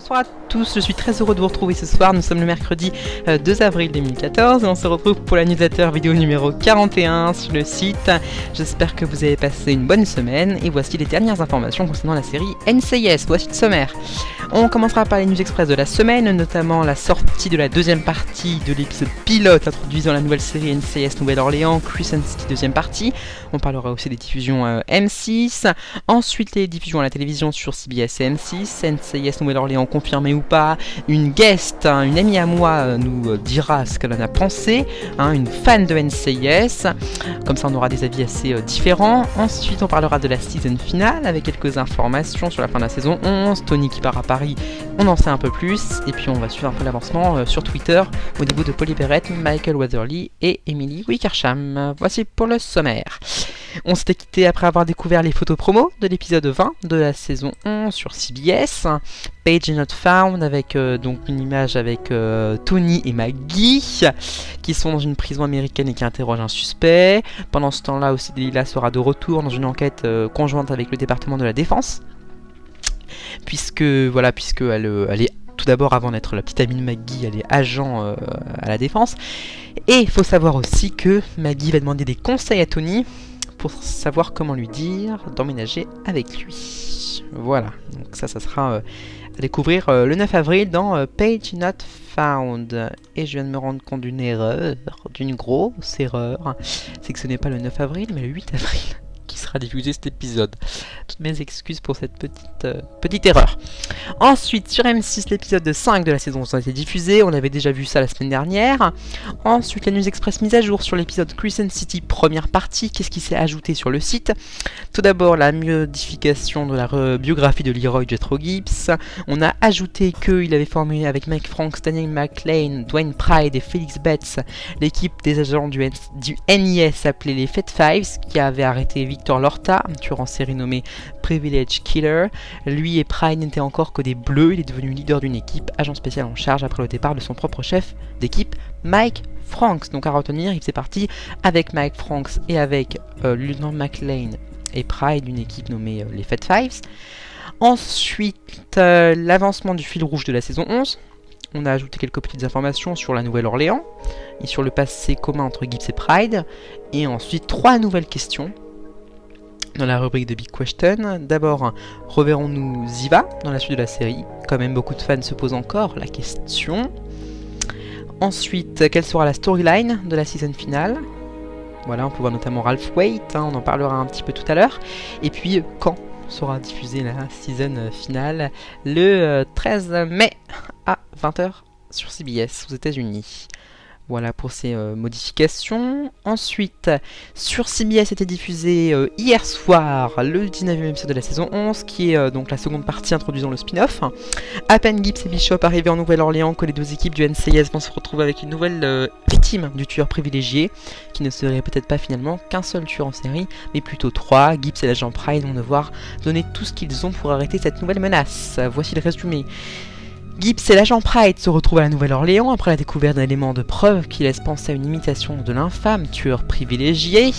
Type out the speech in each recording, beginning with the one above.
Bonsoir à tous, je suis très heureux de vous retrouver ce soir. Nous sommes le mercredi 2 avril 2014 et on se retrouve pour la newsletter vidéo numéro 41 sur le site. J'espère que vous avez passé une bonne semaine et voici les dernières informations concernant la série NCIS. Voici le sommaire. On commencera par les news express de la semaine, notamment la sortie de la deuxième partie de l'épisode pilote introduisant la nouvelle série NCIS Nouvelle-Orléans, Crescent City deuxième partie. On parlera aussi des diffusions M6. Ensuite les diffusions à la télévision sur CBS et M6, NCIS Nouvelle-Orléans confirmé ou pas, une guest, une amie à moi nous dira ce qu'elle en a pensé, une fan de NCIS, comme ça on aura des avis assez différents. Ensuite on parlera de la season finale avec quelques informations sur la fin de la saison 11, Tony qui part à Paris, on en sait un peu plus, et puis on va suivre un peu l'avancement sur Twitter au niveau de Polly Perrette, Michael Weatherly et Emily Wickersham. Voici pour le sommaire. On s'était quitté après avoir découvert les photos promo de l'épisode 20 de la saison 11 sur CBS. Page Not Found avec donc une image avec Tony et Maggie qui sont dans une prison américaine et qui interrogent un suspect. Pendant ce temps-là aussi, Delilah sera de retour dans une enquête conjointe avec le département de la défense. Puisque elle est tout d'abord, avant d'être la petite amie de Maggie, elle est agent à la défense. Et il faut savoir aussi que Maggie va demander des conseils à Tony pour savoir comment lui dire d'emménager avec lui. Voilà, donc ça sera à découvrir le 9 avril dans Page Not Found. Et je viens de me rendre compte d'une erreur, d'une grosse erreur. C'est que ce n'est pas le 9 avril, mais le 8 avril qui sera diffusé cet épisode. Toutes mes excuses pour cette petite erreur. Ensuite, sur M6, l'épisode 5 de la saison 11 a été diffusé. On avait déjà vu ça la semaine dernière. Ensuite, la News Express mise à jour sur l'épisode Crescent City, première partie. Qu'est-ce qui s'est ajouté sur le site? Tout d'abord, la modification de la biographie de Leroy Jethro Gibbs. On a ajouté qu'il avait formé avec Mike Franks, Daniel McLean, Dwayne Pride et Felix Betts l'équipe des agents du NIS appelée les Fed Fives, qui avait arrêté Victor Lorta, un tueur en série nommé Privilege Killer. Lui et Pride n'étaient encore que des bleus. Il est devenu leader d'une équipe, agent spécial en charge après le départ de son propre chef d'équipe, Mike Franks. Donc à retenir, il faisait partie avec Mike Franks et avec lieutenant McLean et Pride d'une équipe nommée les Fed Fives. Ensuite, l'avancement du fil rouge de la saison 11. On a ajouté quelques petites informations sur la Nouvelle-Orléans et sur le passé commun entre Gibbs et Pride. Et ensuite, 3 nouvelles questions dans la rubrique de Big Question. D'abord, reverrons-nous Ziva dans la suite de la série? Quand même, beaucoup de fans se posent encore la question. Ensuite, quelle sera la storyline de la season finale? Voilà, on peut voir notamment Ralph Waite, on en parlera un petit peu tout à l'heure. Et puis, quand sera diffusée la season finale? Le 13 mai à 20h sur CBS aux États-Unis. Voilà pour ces modifications. Ensuite, sur CBS était diffusé hier soir le 19e épisode de la saison 11, qui est donc la seconde partie introduisant le spin-off. À peine Gibbs et Bishop arrivés en Nouvelle-Orléans que les deux équipes du NCIS vont se retrouver avec une nouvelle victime du tueur privilégié, qui ne serait peut-être pas finalement qu'un seul tueur en série, mais plutôt 3. Gibbs et l'agent Pride vont devoir donner tout ce qu'ils ont pour arrêter cette nouvelle menace. Voici le résumé. Gibbs et l'agent Pride se retrouvent à la Nouvelle-Orléans après la découverte d'éléments de preuve qui laissent penser à une imitation de l'infâme tueur privilégié.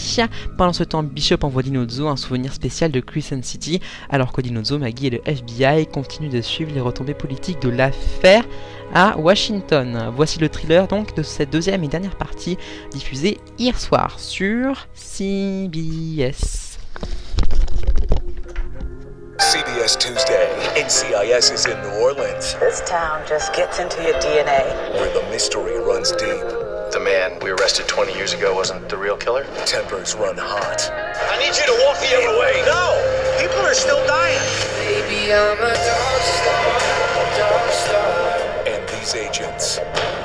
Pendant ce temps, Bishop envoie Dinozzo un souvenir spécial de Crescent City, alors que Dinozzo, Maggie et le FBI continuent de suivre les retombées politiques de l'affaire à Washington. Voici le thriller donc de cette deuxième et dernière partie diffusée hier soir sur CBS. CBS Tuesday, NCIS is in New Orleans, This town just gets into your DNA. where the mystery runs deep, The man we arrested 20 years ago wasn't the real killer? tempers run hot, I need you to walk the other way. No! People are still dying. Baby, I'm a dog star. and these agents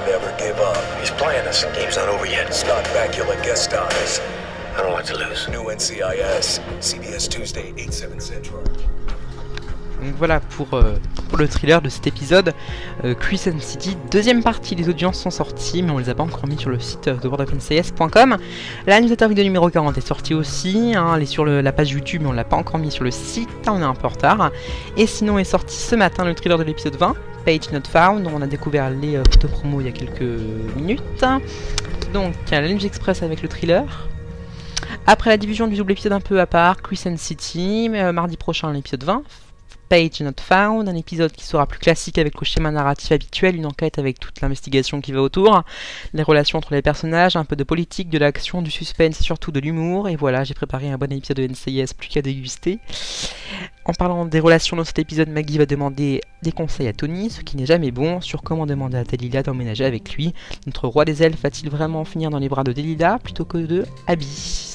never give up. He's playing us. Game's not over yet. Scott Bakula guest stars. I don't like to lose. New NCIS, CBS Tuesday, 8/7 Central. Donc voilà pour le thriller de cet épisode. Crescent City, deuxième partie. Les audiences sont sorties, mais on les a pas encore mis sur le site de worldofncs.com. La newsletter vidéo numéro 40 est sortie aussi. Elle est sur la page YouTube, mais on l'a pas encore mis sur le site. On est un peu en retard. Et sinon est sorti ce matin le thriller de l'épisode 20, Page Not Found, dont on a découvert les photos promo il y a quelques minutes. Donc la News Express avec le thriller. Après la diffusion du double épisode un peu à part, Crescent City, mardi prochain l'épisode 20, Page Not Found, un épisode qui sera plus classique avec le schéma narratif habituel, une enquête avec toute l'investigation qui va autour, les relations entre les personnages, un peu de politique, de l'action, du suspense et surtout de l'humour. Et voilà, j'ai préparé un bon épisode de NCIS plus qu'à déguster. En parlant des relations dans cet épisode, Maggie va demander des conseils à Tony, ce qui n'est jamais bon, sur comment demander à Delilah d'emménager avec lui. Notre roi des elfes va-t-il vraiment finir dans les bras de Delilah plutôt que de Abby?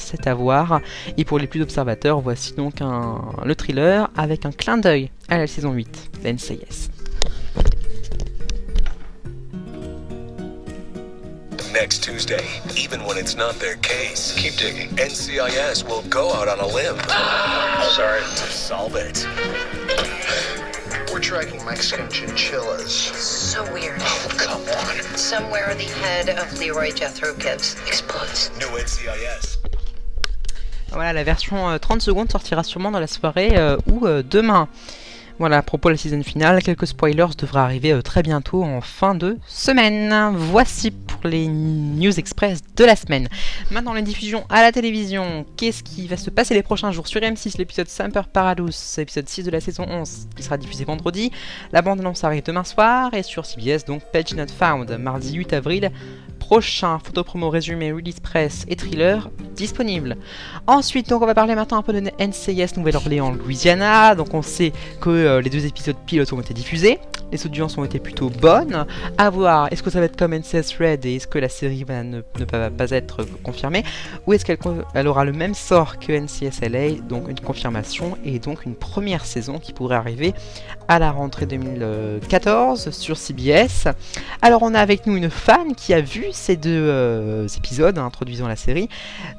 C'est à voir. Et pour les plus observateurs, voici donc le thriller avec un clin d'œil à la saison 8 d'NCIS. Next Tuesday, even when it's not their case, keep digging. NCIS will go out on a limb. Sorry. To solve it. We're tracking Mexican chinchillas. So weird. Oh, come on. Somewhere the head of Leroy Jethro Gibbs explodes. New NCIS. Voilà, la version 30 secondes sortira sûrement dans la soirée ou demain. Voilà, à propos de la saison finale, quelques spoilers devraient arriver très bientôt en fin de semaine. Voici pour les news express de la semaine. Maintenant, les diffusions à la télévision. Qu'est-ce qui va se passer les prochains jours? Sur M6, l'épisode Summer Paradise, épisode 6 de la saison 11, qui sera diffusé vendredi. La bande-annonce arrive demain soir. Et sur CBS, donc Page Not Found, mardi 8 avril prochain. Photo promo résumé, release press et thriller disponible. Ensuite, donc on va parler maintenant un peu de NCIS Nouvelle-Orléans, Louisiana. Donc on sait que les 2 épisodes pilotes ont été diffusés. Les audiences ont été plutôt bonnes. À voir, est-ce que ça va être comme NCIS Red et est-ce que la série va ne pas être confirmée, ou est-ce qu'elle aura le même sort que NCIS LA, donc une confirmation et donc une première saison qui pourrait arriver à la rentrée 2014 sur CBS. Alors on a avec nous une fan qui a vu ces 2 épisodes introduisant la série,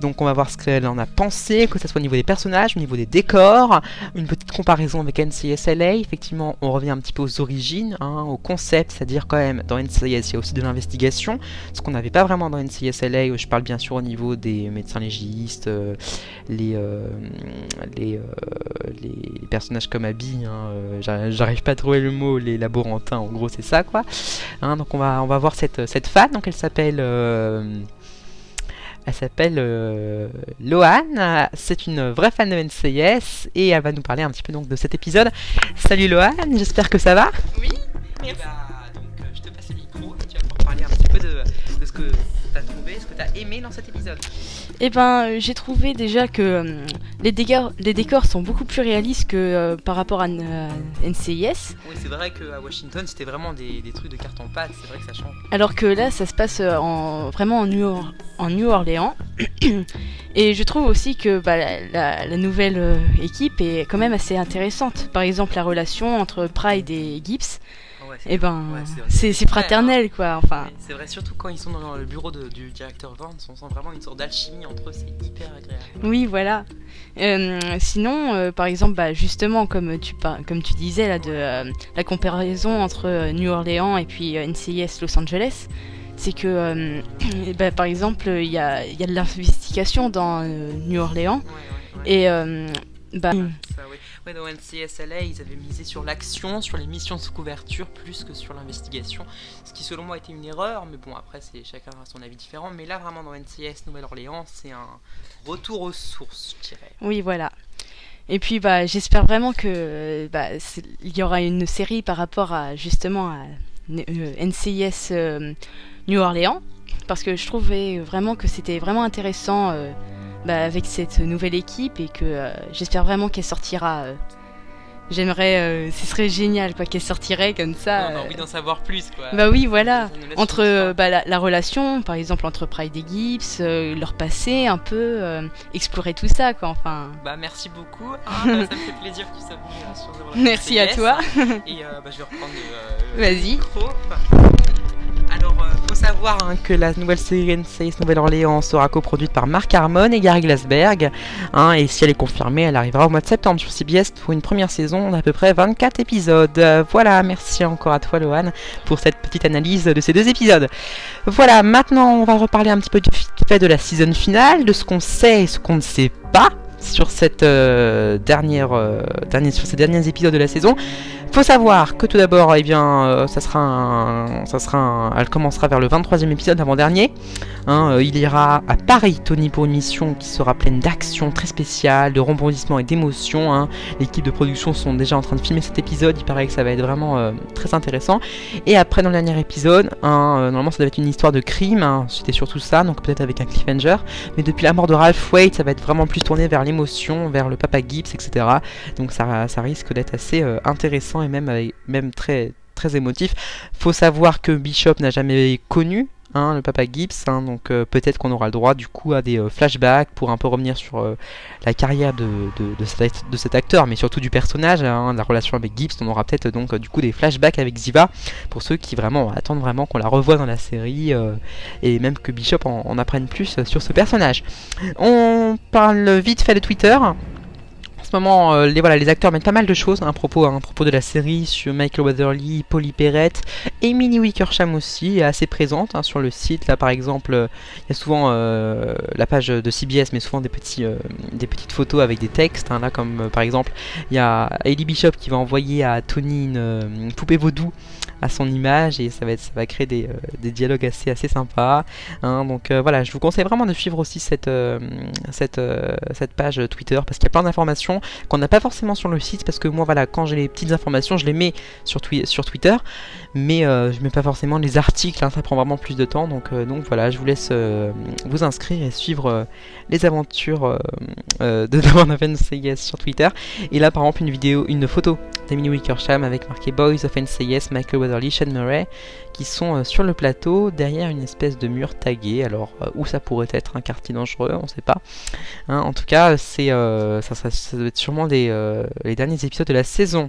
donc on va voir ce qu'elle en a pensé, que ce soit au niveau des personnages, au niveau des décors, une petite comparaison avec NCIS LA. Effectivement, on revient un petit peu aux origines, au concept, c'est-à-dire quand même dans NCIS il y a aussi de l'investigation, ce qu'on n'avait pas vraiment dans NCIS LA. Je parle bien sûr au niveau des médecins légistes, les personnages comme Abby, j'arrive pas à trouver le mot, les laborantins, en gros c'est ça quoi. Donc on va voir cette fan, donc elle s'appelle Lohan, c'est une vraie fan de NCIS et elle va nous parler un petit peu donc de cet épisode. Salut Lohan, j'espère que ça va. Oui. Et donc je te passe le micro et tu vas pouvoir parler un petit peu de ce que tu as trouvé, ce que tu as aimé dans cet épisode. Eh ben, j'ai trouvé déjà que les décors sont beaucoup plus réalistes que par rapport à NCIS. Oui, c'est vrai qu'à Washington, c'était vraiment des trucs de carton pâte, c'est vrai que ça change. Alors que là, ça se passe vraiment en New Orleans. Et je trouve aussi que la nouvelle équipe est quand même assez intéressante. Par exemple, la relation entre Pride et Gibbs. Et c'est fraternel quoi, enfin. Ouais, c'est vrai, surtout quand ils sont dans le bureau du directeur Vance, on sent vraiment une sorte d'alchimie entre eux, c'est hyper agréable. Oui, voilà. Sinon, par exemple, justement, comme tu disais là, de la comparaison entre New Orleans et puis NCIS Los Angeles, c'est que, par exemple, il y a de l'investigation dans New Orleans, et Ouais, dans NCIS LA, ils avaient misé sur l'action, sur les missions sous couverture, plus que sur l'investigation. Ce qui, selon moi, était une erreur, mais bon, après, chacun a son avis différent. Mais là, vraiment, dans NCIS Nouvelle-Orléans, c'est un retour aux sources, je dirais. Oui, voilà. Et puis, j'espère vraiment que il y aura une série par rapport à, justement, à NCIS New Orleans, parce que je trouvais vraiment que c'était vraiment intéressant avec cette nouvelle équipe et que j'espère vraiment qu'elle sortira. Ce serait génial quoi, qu'elle sortirait comme ça. On a envie d'en savoir plus quoi. Bah oui, voilà. Entre la relation, par exemple, entre Pride et Gibbs, leur passé, un peu, explorer tout ça quoi, enfin. Bah merci beaucoup. Ça me fait plaisir que tu sois venu sur le Merci à toi. Et je vais reprendre Vas-y. le micro. Alors, faut savoir que la nouvelle série NCIS Nouvelle-Orléans sera coproduite par Mark Harmon et Gary Glassberg. Et si elle est confirmée, elle arrivera au mois de septembre sur CBS pour une première saison d'à peu près 24 épisodes. Voilà, merci encore à toi, Lohan, pour cette petite analyse de ces 2 épisodes. Voilà, maintenant, on va reparler un petit peu du fait de la saison finale, de ce qu'on sait et ce qu'on ne sait pas. sur cette sur ces derniers épisodes de la saison. Faut savoir que tout d'abord, eh bien, elle commencera vers le 23e épisode, l'avant-dernier. Il ira à Paris, Tony, pour une mission qui sera pleine d'action très spéciale, de rebondissements et d'émotions. L'équipe de production sont déjà en train de filmer cet épisode. Il paraît que ça va être vraiment très intéressant. Et après, dans le dernier épisode, normalement, ça devait être une histoire de crime. C'était surtout ça, donc peut-être avec un cliffhanger. Mais depuis la mort de Ralph Waite, ça va être vraiment plus tourné vers l'émotion, vers le papa Gibbs, etc. Donc ça risque d'être assez intéressant et même très, très émotif. Faut savoir que Bishop n'a jamais connu le papa Gibbs, donc peut-être qu'on aura le droit du coup à des flashbacks pour un peu revenir sur la carrière de cet acteur, mais surtout du personnage, la relation avec Gibbs. On aura peut-être donc du coup des flashbacks avec Ziva pour ceux qui vraiment attendent vraiment qu'on la revoie dans la série et même que Bishop en apprenne plus sur ce personnage. On parle vite fait de Twitter. En ce moment, les acteurs mettent pas mal de choses à propos de la série, sur Michael Weatherly, Polly Perrette et Minnie Wickersham aussi, est assez présente sur le site. Là par exemple, il y a souvent la page de CBS, mais souvent des petites photos avec des textes. Là comme par exemple, il y a Hailey Bishop qui va envoyer à Tony une poupée vaudou à son image et ça va créer des dialogues assez sympas. Donc voilà, je vous conseille vraiment de suivre aussi cette page Twitter parce qu'il y a plein d'informations qu'on n'a pas forcément sur le site, parce que moi voilà, quand j'ai les petites informations je les mets sur Twitter, mais je mets pas forcément les articles, ça prend vraiment plus de temps, donc voilà, je vous laisse vous inscrire et suivre les aventures de The Band of NCIS sur Twitter. Et là par exemple une photo d'Emily Wickersham avec marqué Boys of NCIS, Michael Weatherly, Sean Murray, qui sont sur le plateau derrière une espèce de mur tagué. Alors où ça pourrait être un quartier dangereux, on sait pas. En tout cas, ça doit être sûrement les derniers épisodes de la saison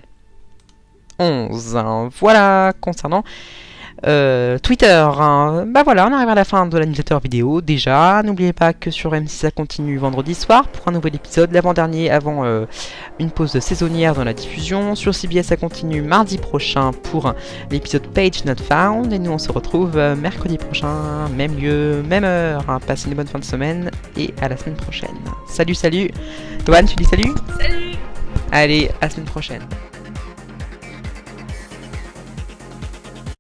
11. Voilà concernant Twitter. Bah voilà, on arrive à la fin de la newsletter vidéo déjà. N'oubliez pas que sur M6 ça continue vendredi soir pour un nouvel épisode, l'avant-dernier avant une pause saisonnière dans la diffusion. Sur CBS ça continue mardi prochain pour l'épisode Page Not Found, et nous on se retrouve mercredi prochain, même lieu, même heure. Passez une bonne fin de semaine et à la semaine prochaine. Salut. Toan, tu dis salut? Salut. Allez, à la semaine prochaine.